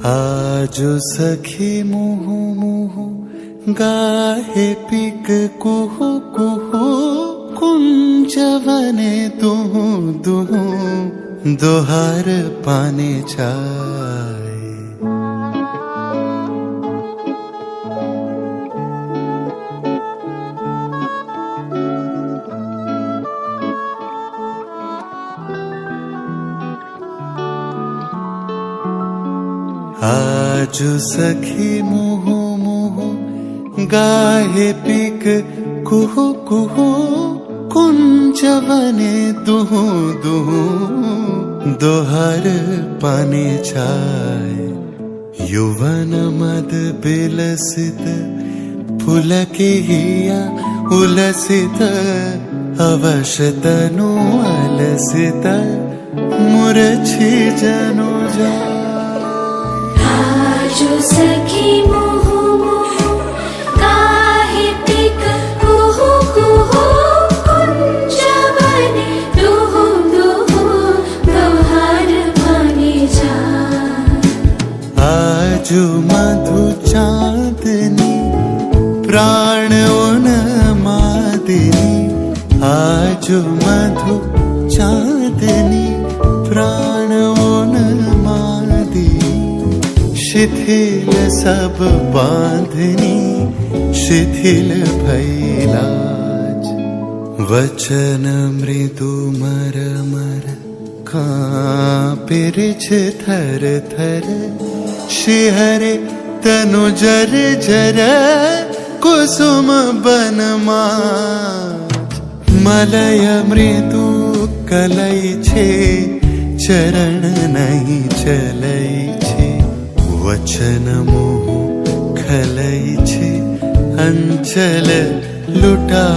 आजो सखी मुहु मुहु गाहे पिक कुहु कुहु कुंजवने दुहु दुहु दोहार पाने चाय। आजो सखी मुहु मुहु गाहे पिक कुहु कुहु कुंजवने दुहु दुहु दोहर पाने चाय। युवन मद बिलसित पुलके हिया उलसित अवशतनु अलसित मुरछी जनु जा। आजो सखी मुहु मुहु गाहे पिक कुहु कुहु कुंजवने दुहु दुहु दोहार पाने चाय। आजु मधु चांदनी प्राण उन्मादिनी। आजु मधु चांदनी प्राण उन्मादिनी। शिथिल सब बांधनी शिथिल भैलाज। वचन मृदु मर मर कांपिरिछ थर थर। शिहरे तनु जर जर कुसुम बनमाज। मलय मृदु कलई छे चरण नहीं चलई छे। वचन मोह खलई छे अंचल लुटा।